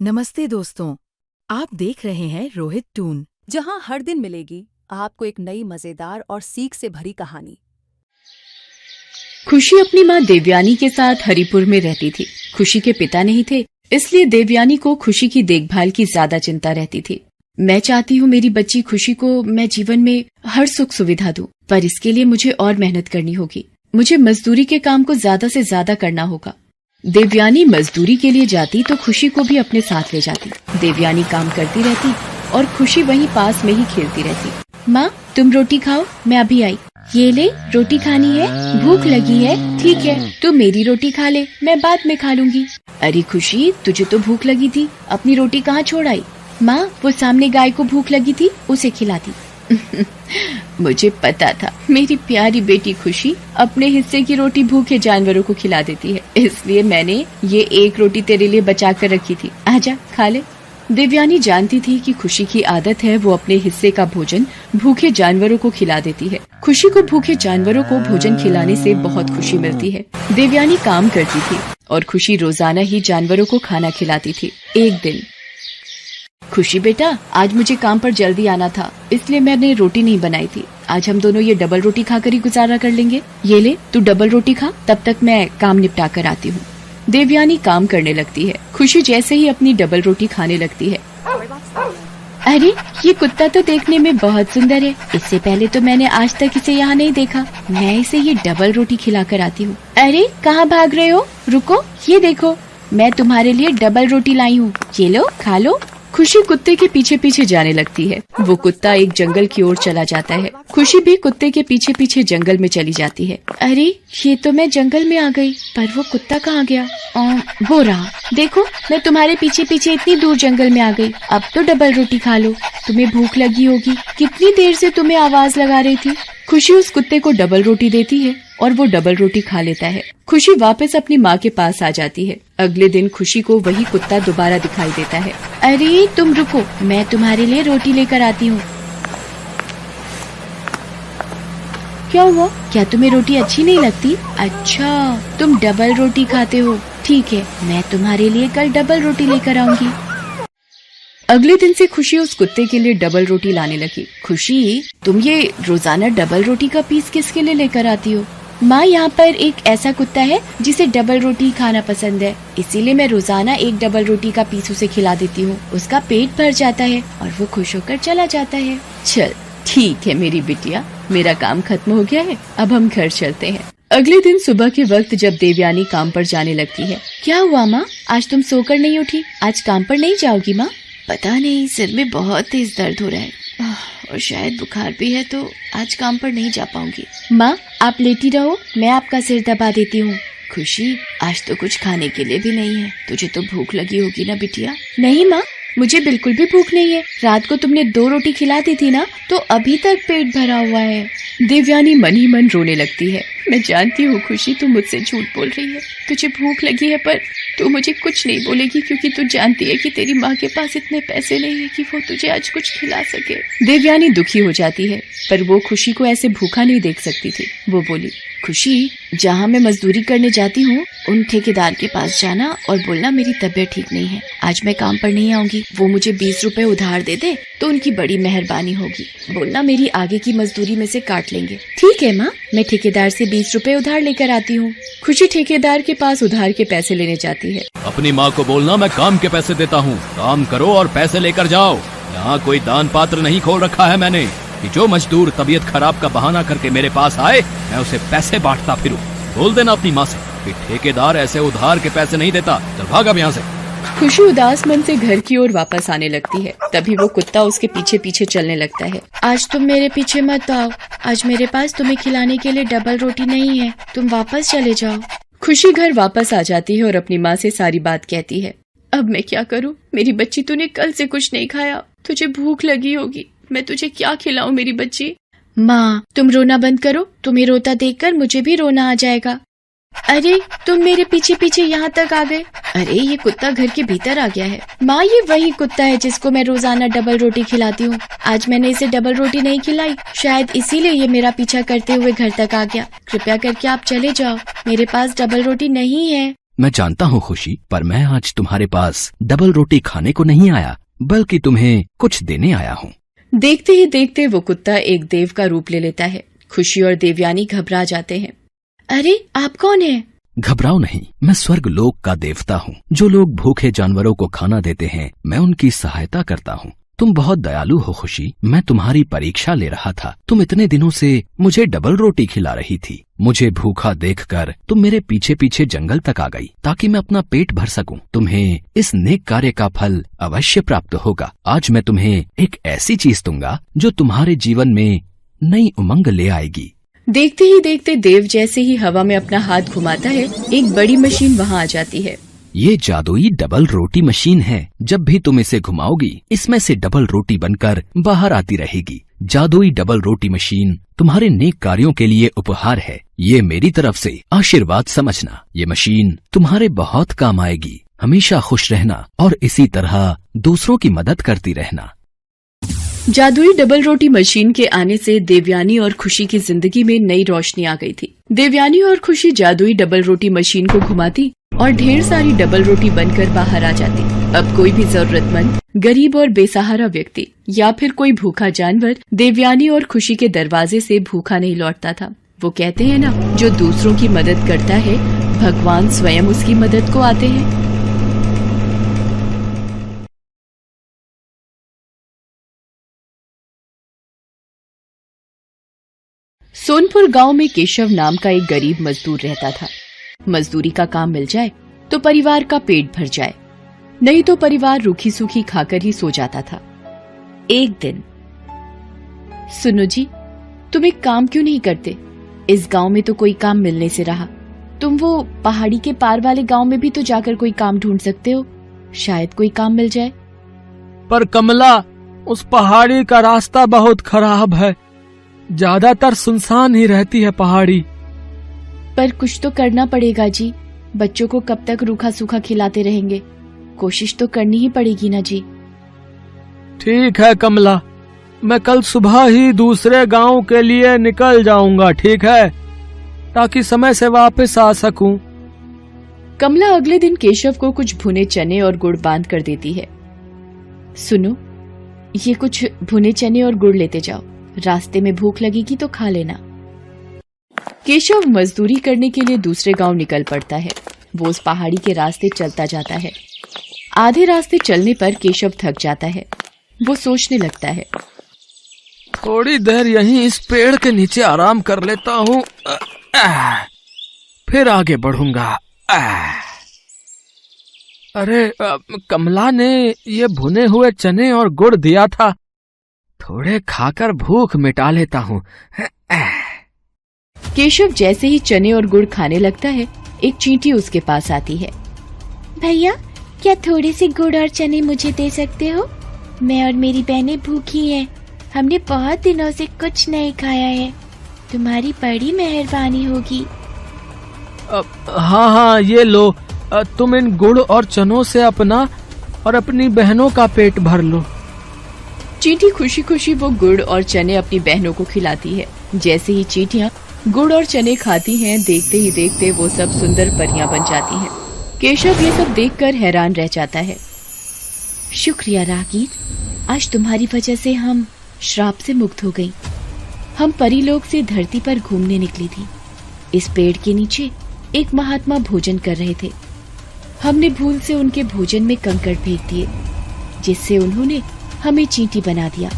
नमस्ते दोस्तों, आप देख रहे हैं रोहित टून, जहां हर दिन मिलेगी आपको एक नई मजेदार और सीख से भरी कहानी। खुशी अपनी माँ देवयानी के साथ हरिपुर में रहती थी। खुशी के पिता नहीं थे, इसलिए देवयानी को खुशी की देखभाल की ज्यादा चिंता रहती थी। मैं चाहती हूँ मेरी बच्ची खुशी को मैं जीवन में हर सुख सुविधा दूं, पर इसके लिए मुझे और मेहनत करनी होगी। मुझे मजदूरी के काम को ज्यादा से ज्यादा करना होगा। देवयानी मजदूरी के लिए जाती तो खुशी को भी अपने साथ ले जाती। देवयानी काम करती रहती और खुशी वहीं पास में ही खेलती रहती। माँ, तुम रोटी खाओ, मैं अभी आई। ये ले, रोटी खानी है? भूख लगी है? ठीक है, तू मेरी रोटी खा ले, मैं बाद में खा लूंगी। अरे खुशी, तुझे तो भूख लगी थी, अपनी रोटी कहाँ छोड़ आई? माँ, वो सामने गाय को भूख लगी थी, उसे खिलाती। मुझे पता था मेरी प्यारी बेटी खुशी अपने हिस्से की रोटी भूखे जानवरों को खिला देती है, इसलिए मैंने ये एक रोटी तेरे लिए बचा कर रखी थी। आजा, खा ले। देवयानी जानती थी कि खुशी की आदत है वो अपने हिस्से का भोजन भूखे जानवरों को खिला देती है। खुशी को भूखे जानवरों को भोजन खिलाने से बहुत खुशी मिलती है। देवयानी काम करती थी और खुशी रोजाना ही जानवरों को खाना खिलाती थी। एक दिन, खुशी बेटा, आज मुझे काम पर जल्दी आना था, इसलिए मैंने रोटी नहीं बनाई थी। आज हम दोनों ये डबल रोटी खाकर ही गुजारा कर लेंगे। ये ले, तू डबल रोटी खा, तब तक मैं काम निपटा कर आती हूँ। देवयानी काम करने लगती है। खुशी जैसे ही अपनी डबल रोटी खाने लगती है। अरे, ये कुत्ता तो देखने में बहुत सुंदर है, इससे पहले तो मैंने आज तक इसे यहाँ नहीं देखा। मैं इसे ये डबल रोटी खिलाकर आती हूँ। अरे, कहाँ भाग रहे हो? रुको, ये देखो, मैं तुम्हारे लिए डबल रोटी लाई हूँ, ये लो, खा लो। खुशी कुत्ते के पीछे पीछे जाने लगती है। वो कुत्ता एक जंगल की ओर चला जाता है। खुशी भी कुत्ते के पीछे पीछे जंगल में चली जाती है। अरे, ये तो मैं जंगल में आ गई, पर वो कुत्ता कहाँ गया? वो रहा। देखो, मैं तुम्हारे पीछे पीछे इतनी दूर जंगल में आ गई। अब तो डबल रोटी खा लो, तुम्हें भूख लगी होगी। कितनी देर से तुम्हें आवाज लगा रही थी। खुशी उस कुत्ते को डबल रोटी देती है और वो डबल रोटी खा लेता है। खुशी वापस अपनी माँ के पास आ जाती है। अगले दिन खुशी को वही कुत्ता दोबारा दिखाई देता है। अरे, तुम रुको, मैं तुम्हारे लिए रोटी लेकर आती हूँ। क्या हुआ? क्या तुम्हें रोटी अच्छी नहीं लगती? अच्छा, तुम डबल रोटी खाते हो, ठीक है, मैं तुम्हारे लिए कल डबल रोटी लेकर आऊंगी। अगले दिन से खुशी उस कुत्ते के लिए डबल रोटी लाने लगी। खुशी, तुम ये रोजाना डबल रोटी का पीस किसके लिए लेकर आती हो? माँ, यहाँ पर एक ऐसा कुत्ता है जिसे डबल रोटी खाना पसंद है, इसीलिए मैं रोजाना एक डबल रोटी का पीस उसे खिला देती हूँ। उसका पेट भर जाता है और वो खुश होकर चला जाता है। चल, ठीक है मेरी बिटिया, मेरा काम खत्म हो गया है, अब हम घर चलते हैं। अगले दिन सुबह के वक्त जब देवयानी काम पर जाने लगती है। क्या हुआ माँ, आज तुम सोकर नहीं उठी? आज काम पर नहीं जाओगी माँ? पता नहीं, सिर में बहुत तेज दर्द हो रहा है और शायद बुखार भी है, तो आज काम पर नहीं जा पाऊंगी। माँ, आप लेटी रहो, मैं आपका सिर दबा देती हूँ। खुशी, आज तो कुछ खाने के लिए भी नहीं है, तुझे तो भूख लगी होगी ना बिटिया? नहीं माँ, मुझे बिल्कुल भी भूख नहीं है। रात को तुमने 2 रोटी खिला दी थी ना, तो अभी तक पेट भरा हुआ है। देवयानी मन ही मन रोने लगती है। मैं जानती हूँ खुशी, तू मुझसे झूठ बोल रही है, तुझे भूख लगी है, पर तू मुझे कुछ नहीं बोलेगी क्योंकि तू जानती है कि तेरी माँ के पास इतने पैसे नहीं है कि वो तुझे आज कुछ खिला सके। देवयानी दुखी हो जाती है, पर वो खुशी को ऐसे भूखा नहीं देख सकती थी। वो बोली, खुशी, जहाँ मैं मजदूरी करने जाती हूँ उन ठेकेदार के पास जाना और बोलना मेरी तबीयत ठीक नहीं है, आज मैं काम पर नहीं आऊंगी। वो मुझे 20 रुपए उधार दे दे तो उनकी बड़ी मेहरबानी होगी। बोलना मेरी आगे की मजदूरी में से काट लेंगे। ठीक है माँ, मैं ठेकेदार से 20 रुपए उधार लेकर आती हूँ। खुशी ठेकेदार के पास उधार के पैसे लेने जाती है। अपनी माँ को बोलना मैं काम के पैसे देता हूँ, काम करो और पैसे लेकर जाओ। यहाँ कोई दान पात्र नहीं खोल रखा है मैंने कि जो मजदूर तबीयत खराब का बहाना करके मेरे पास आए मैं उसे पैसे बांटता फिरूं। बोल देना अपनी माँ से कि ठेकेदार ऐसे उधार के पैसे नहीं देता, चल भाग अब यहाँ से। खुशी उदास मन से घर की ओर वापस आने लगती है। तभी वो कुत्ता उसके पीछे पीछे चलने लगता है। आज तुम मेरे पीछे मत आओ, आज मेरे पास तुम्हें खिलाने के लिए डबल रोटी नहीं है, तुम वापस चले जाओ। खुशी घर वापस आ जाती है और अपनी माँ से सारी बात कहती है। अब मैं क्या करूँ? मेरी बच्ची, तूने कल से कुछ नहीं खाया, तुझे भूख लगी होगी, मैं तुझे क्या खिलाऊं मेरी बच्ची? माँ, तुम रोना बंद करो, तुम्हें रोता देखकर मुझे भी रोना आ जाएगा। अरे, तुम मेरे पीछे पीछे यहाँ तक आ गए। अरे, ये कुत्ता घर के भीतर आ गया है। माँ, ये वही कुत्ता है जिसको मैं रोजाना डबल रोटी खिलाती हूँ। आज मैंने इसे डबल रोटी नहीं खिलाई, शायद इसीलिए ये मेरा पीछा करते हुए घर तक आ गया। कृपया करके आप चले जाओ, मेरे पास डबल रोटी नहीं है। मैं जानता हूँ खुशी, पर मैं आज तुम्हारे पास डबल रोटी खाने को नहीं आया, बल्कि तुम्हें कुछ देने आया हूँ। देखते ही देखते वो कुत्ता एक देव का रूप ले लेता है। खुशी और देवयानी घबरा जाते हैं। अरे आप कौन है? घबराओ नहीं, मैं स्वर्ग लोक का देवता हूँ। जो लोग भूखे जानवरों को खाना देते हैं, मैं उनकी सहायता करता हूँ। तुम बहुत दयालु हो खुशी, मैं तुम्हारी परीक्षा ले रहा था। तुम इतने दिनों से मुझे डबल रोटी खिला रही थी। मुझे भूखा देखकर तुम मेरे पीछे पीछे जंगल तक आ गई, ताकि मैं अपना पेट भर सकूं। तुम्हें इस नेक कार्य का फल अवश्य प्राप्त होगा। आज मैं तुम्हें एक ऐसी चीज दूंगा जो तुम्हारे जीवन में नई उमंग ले आएगी। देखते ही देखते देव जैसे ही हवा में अपना हाथ घुमाता है, एक बड़ी मशीन वहाँ आ जाती है। ये जादुई डबल रोटी मशीन है। जब भी तुम इसे घुमाओगी, इसमें से डबल रोटी बनकर बाहर आती रहेगी। जादुई डबल रोटी मशीन तुम्हारे नेक कार्यों के लिए उपहार है। ये मेरी तरफ से आशीर्वाद समझना। ये मशीन तुम्हारे बहुत काम आएगी। हमेशा खुश रहना और इसी तरह दूसरों की मदद करती रहना। जादुई डबल रोटी मशीन के आने से देवयानी और खुशी की जिंदगी में नई रोशनी आ गई थी। देवयानी और खुशी जादुई डबल रोटी मशीन को घुमाती और ढेर सारी डबल रोटी बनकर बाहर आ जाती। अब कोई भी जरूरतमंद, गरीब और बेसहारा व्यक्ति या फिर कोई भूखा जानवर देवयानी और खुशी के दरवाजे से भूखा नहीं लौटता था। वो कहते हैं ना, जो दूसरों की मदद करता है, भगवान स्वयं उसकी मदद को आते हैं। सोनपुर गांव में केशव नाम का एक गरीब मजदूर रहता था। मजदूरी का काम मिल जाए तो परिवार का पेट भर जाए, नहीं तो परिवार रूखी सूखी खाकर ही सो जाता था। एक दिन, सुनो जी, तुम एक काम क्यों नहीं करते? इस गांव में तो कोई काम मिलने से रहा। तुम वो पहाड़ी के पार वाले गांव में भी तो जाकर कोई काम ढूंढ सकते हो, शायद कोई काम मिल जाए। पर कमला, उस पहाड़ी का रास्ता बहुत खराब है। ज्यादातर सुनसान ही रहती है पहाड़ी। पर कुछ तो करना पड़ेगा जी। बच्चों को कब तक रूखा सूखा खिलाते रहेंगे? कोशिश तो करनी ही पड़ेगी ना जी। ठीक है कमला, मैं कल सुबह ही दूसरे गांव के लिए निकल जाऊंगा, ठीक है, ताकि समय से वापस आ सकूं। कमला अगले दिन केशव को कुछ भुने चने और गुड़ बांध कर देती है। सुनो, ये कुछ भुने चने और गुड़ लेते जाओ, रास्ते में भूख लगेगी तो खा लेना। केशव मजदूरी करने के लिए दूसरे गांव निकल पड़ता है। वो उस पहाड़ी के रास्ते चलता जाता है। आधे रास्ते चलने पर केशव थक जाता है। वो सोचने लगता है, थोड़ी देर यहीं इस पेड़ के नीचे आराम कर लेता हूँ, फिर आगे बढ़ूंगा। अरे कमला ने ये भुने हुए चने और गुड़ दिया था, थोड़े खाकर भूख मिटा लेता हूँ। केशव जैसे ही चने और गुड़ खाने लगता है, एक चींटी उसके पास आती है। भैया, क्या थोड़े से गुड़ और चने मुझे दे सकते हो? मैं और मेरी बहनें भूखी हैं। हमने बहुत दिनों से कुछ नहीं खाया है। तुम्हारी बड़ी मेहरबानी होगी। हाँ, ये लो, तुम इन गुड़ और चनों से अपना और अपनी बहनों का पेट भर लो। चींटी खुशी खुशी वो गुड़ और चने अपनी बहनों को खिलाती है। जैसे ही चींटियां गुड़ और चने खाती हैं, देखते ही देखते वो सब सुंदर परियां बन जाती हैं। केशव ये सब देखकर हैरान रह जाता है। शुक्रिया रागीर, आज तुम्हारी वजह से हम श्राप से मुक्त हो गई। हम परीलोक से धरती पर घूमने निकली थी। इस पेड़ के नीचे एक महात्मा भोजन कर रहे थे। हमने भूल से उनके भोजन में कंकड़ फेंक दिए, जिससे उन्होंने हमें चींटी बना दिया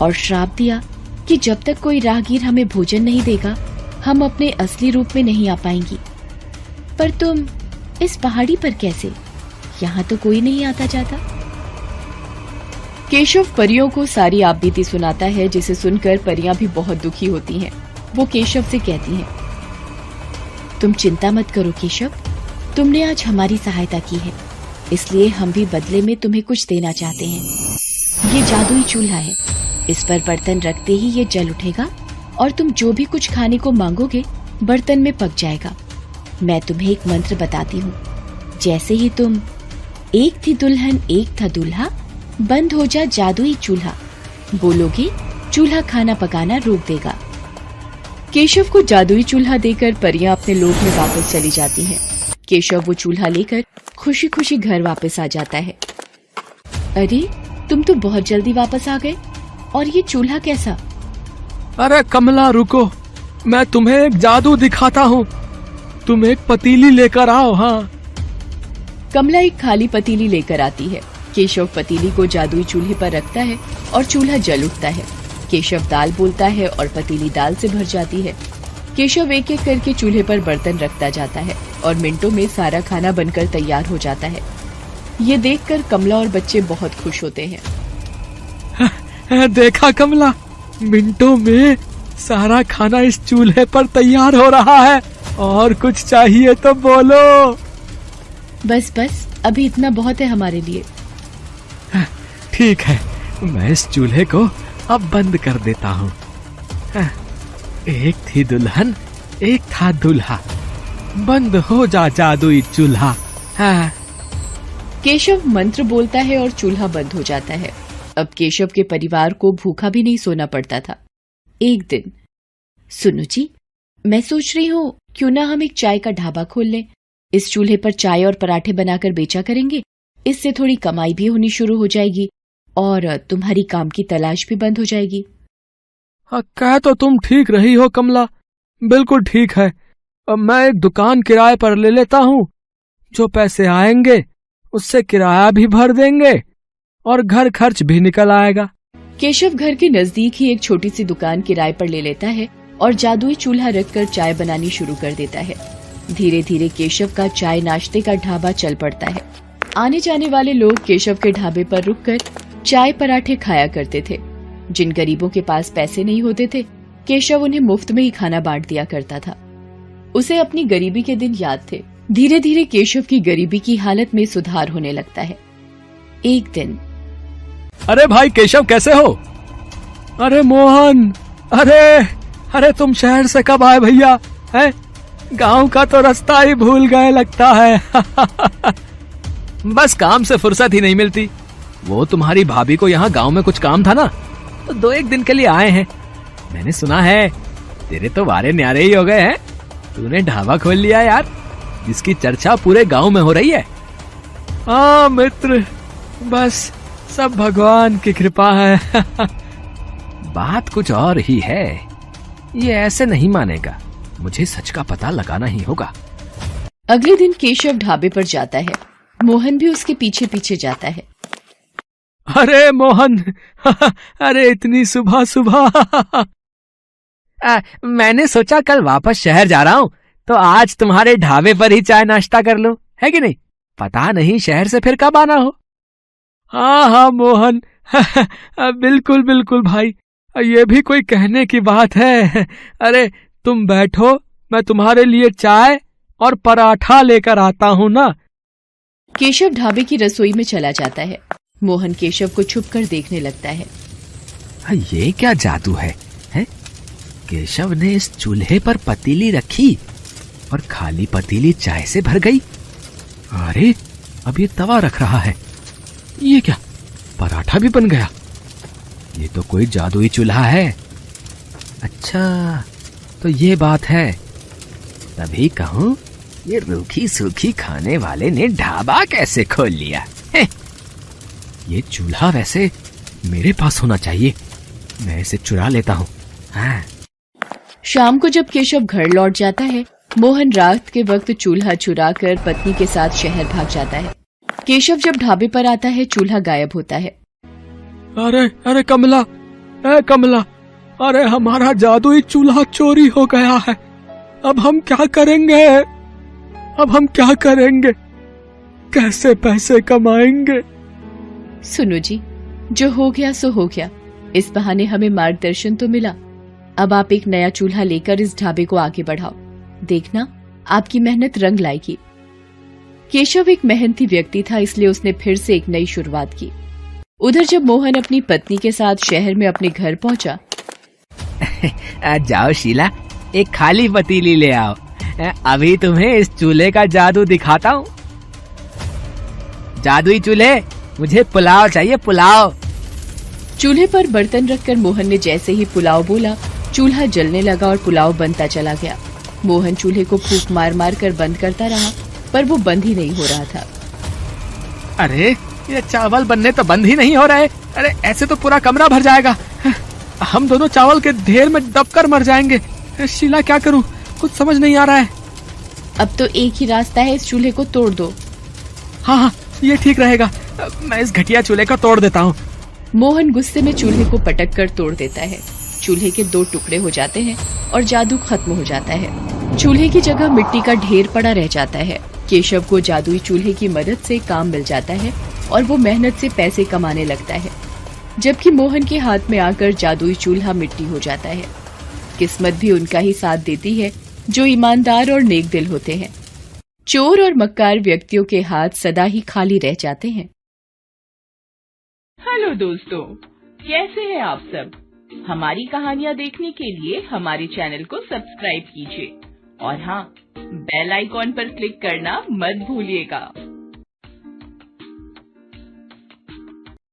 और श्राप दिया कि जब तक कोई राहगीर हमें भोजन नहीं देगा, हम अपने असली रूप में नहीं आ पाएंगी। पर तुम इस पहाड़ी पर कैसे? यहाँ तो कोई नहीं आता जाता। केशव परियों को सारी आपबीती सुनाता है, जिसे सुनकर परियां भी बहुत दुखी होती हैं। वो केशव से कहती हैं, तुम चिंता मत करो केशव, तुमने आज हमारी सहायता की है, इसलिए हम भी बदले में तुम्हें कुछ देना चाहते हैं। ये जादुई चूल्हा है, इस पर बर्तन रखते ही ये जल उठेगा और तुम जो भी कुछ खाने को मांगोगे बर्तन में पक जाएगा। मैं तुम्हें एक मंत्र बताती हूँ। जैसे ही तुम एक थी दुल्हन एक था दूल्हा, बंद हो जा जादुई चूल्हा बोलोगे, चूल्हा खाना पकाना रोक देगा। केशव को जादुई चूल्हा देकर परियां अपने लोक में वापस चली जाती हैं। केशव वो चूल्हा लेकर खुशी खुशी घर वापस आ जाता है। अरे तुम तो बहुत जल्दी वापस आ गए, और ये चूल्हा कैसा? अरे कमला रुको, मैं तुम्हें एक जादू दिखाता हूँ। तुम एक पतीली लेकर आओ। हाँ। कमला एक खाली पतीली लेकर आती है। केशव पतीली को जादुई चूल्हे पर रखता है और चूल्हा जल उठता है। केशव दाल बोलता है और पतीली दाल से भर जाती है। केशव एक एक करके चूल्हे पर बर्तन रखता जाता है और मिनटों में सारा खाना बनकर तैयार हो जाता है। ये देखकर कमला और बच्चे बहुत खुश होते हैं। देखा कमला, मिनटों में सारा खाना इस चूल्हे पर तैयार हो रहा है। और कुछ चाहिए तो बोलो। बस बस, अभी इतना बहुत है हमारे लिए। ठीक है, मैं इस चूल्हे को अब बंद कर देता हूँ। एक थी दुल्हन, एक था दूल्हा, बंद हो जा जादुई चूल्हा। केशव मंत्र बोलता है और चूल्हा बंद हो जाता है। अब केशव के परिवार को भूखा भी नहीं सोना पड़ता था। एक दिन, सुनो जी, मैं सोच रही हूँ क्यों ना हम एक चाय का ढाबा खोल लें। इस चूल्हे पर चाय और पराठे बनाकर बेचा करेंगे। इससे थोड़ी कमाई भी होनी शुरू हो जाएगी और तुम्हारी काम की तलाश भी बंद हो जाएगी। कह तो तुम ठीक रही हो कमला, बिल्कुल ठीक है। अब मैं एक दुकान किराए पर ले लेता हूँ। जो पैसे आएंगे उससे किराया भी भर देंगे और घर खर्च भी निकल आएगा। केशव घर के नजदीक ही एक छोटी सी दुकान किराए पर ले लेता है और जादुई चूल्हा रखकर चाय बनानी शुरू कर देता है। धीरे धीरे केशव का चाय नाश्ते का ढाबा चल पड़ता है। आने जाने वाले लोग केशव के ढाबे पर रुककर चाय पराठे खाया करते थे। जिन गरीबों के पास पैसे नहीं होते थे, केशव उन्हें मुफ्त में ही खाना बांट दिया करता था। उसे अपनी गरीबी के दिन याद थे। धीरे धीरे केशव की गरीबी की हालत में सुधार होने लगता है। एक दिन, अरे भाई केशव, कैसे हो? अरे मोहन, अरे तुम शहर से कब आए भैया? हैं? गांव का तो रास्ता ही भूल गए लगता है। बस काम से फुर्सत ही नहीं मिलती। वो तुम्हारी भाभी को यहाँ गांव में कुछ काम था ना, तो 2-1 दिन के लिए आए हैं। मैंने सुना है तेरे तो वारे न्यारे ही हो गए हैं। तूने ढाबा खोल लिया यार, जिसकी चर्चा पूरे गांव में हो रही है। हाँ मित्र, बस सब भगवान की कृपा है। बात कुछ और ही है। ये ऐसे नहीं मानेगा, मुझे सच का पता लगाना ही होगा। अगले दिन केशव ढाबे पर जाता है। मोहन भी उसके पीछे पीछे जाता है। अरे मोहन, अरे इतनी सुबह सुबह। मैंने सोचा कल वापस शहर जा रहा हूँ, तो आज तुम्हारे ढाबे पर ही चाय नाश्ता कर लूं, है कि नहीं? पता नहीं शहर से फिर कब आना हो। हाँ मोहन, बिल्कुल बिल्कुल भाई, ये भी कोई कहने की बात है। अरे तुम बैठो, मैं तुम्हारे लिए चाय और पराठा लेकर आता हूँ ना। केशव ढाबे की रसोई में चला जाता है। मोहन केशव को छुपकर देखने लगता है। ये क्या जादू है? केशव ने इस चूल्हे पर पतीली रखी और खाली पतीली चाय से भर गई। अरे अब ये तवा रख रहा है। ये क्या, पराठा भी बन गया? ये तो कोई जादुई चूल्हा है। अच्छा, तो ये बात है। तभी कहूं, ये रूखी सूखी खाने वाले ने ढाबा कैसे खोल लिया? ये चूल्हा वैसे मेरे पास होना चाहिए, मैं इसे चुरा लेता हूँ। हाँ। शाम को जब केशव घर लौट जाता है, मोहन रात के वक्त चूल्हा चुरा कर पत्नी के साथ शहर भाग जाता है। केशव जब ढाबे पर आता है, चूल्हा गायब होता है। अरे कमला, कमला, अरे हमारा जादुई चूल्हा चोरी हो गया है। अब हम क्या करेंगे? कैसे पैसे कमाएंगे? सुनो जी, जो हो गया सो हो गया। इस बहाने हमें मार्गदर्शन तो मिला। अब आप एक नया चूल्हा लेकर इस ढाबे को आगे बढ़ाओ। देखना, आपकी मेहनत रंग लाएगी। केशव एक मेहनती व्यक्ति था, इसलिए उसने फिर से एक नई शुरुआत की। उधर जब मोहन अपनी पत्नी के साथ शहर में अपने घर पहुंचा। जाओ शीला, एक खाली पतीली ले आओ। अभी तुम्हें इस चूल्हे का जादू दिखाता हूँ। जादुई चूल्हे, मुझे पुलाव चाहिए, पुलाव। चूल्हे पर बर्तन रखकर मोहन ने जैसे ही पुलाव बोला, चूल्हा जलने लगा और पुलाव बनता चला गया। मोहन चूल्हे को फूंक मार मार कर बंद करता रहा, पर वो बंद ही नहीं हो रहा था। अरे ये चावल बनने तो बंद ही नहीं हो रहे। अरे ऐसे तो पूरा कमरा भर जाएगा। हम दोनों चावल के ढेर में दबकर मर जाएंगे। शीला क्या करूं, कुछ समझ नहीं आ रहा है। अब तो एक ही रास्ता है, इस चूल्हे को तोड़ दो। हाँ, ये ठीक रहेगा। मैं इस घटिया चूल्हे को तोड़ देता हूँ। मोहन गुस्से में चूल्हे को पटक कर तोड़ देता है। चूल्हे के 2 टुकड़े हो जाते हैं और जादू खत्म हो जाता है। चूल्हे की जगह मिट्टी का ढेर पड़ा रह जाता है। केशव को जादुई चूल्हे की मदद से काम मिल जाता है और वो मेहनत से पैसे कमाने लगता है, जबकि मोहन के हाथ में आकर जादुई चूल्हा मिट्टी हो जाता है। किस्मत भी उनका ही साथ देती है जो ईमानदार और नेक दिल होते हैं। चोर और मक्कार व्यक्तियों के हाथ सदा ही खाली रह जाते हैं। हेलो दोस्तों, कैसे हैं आप सब? हमारी कहानियाँ देखने के लिए हमारे चैनल को सब्सक्राइब कीजिए और हाँ, बेल आइकॉन पर क्लिक करना मत भूलिएगा।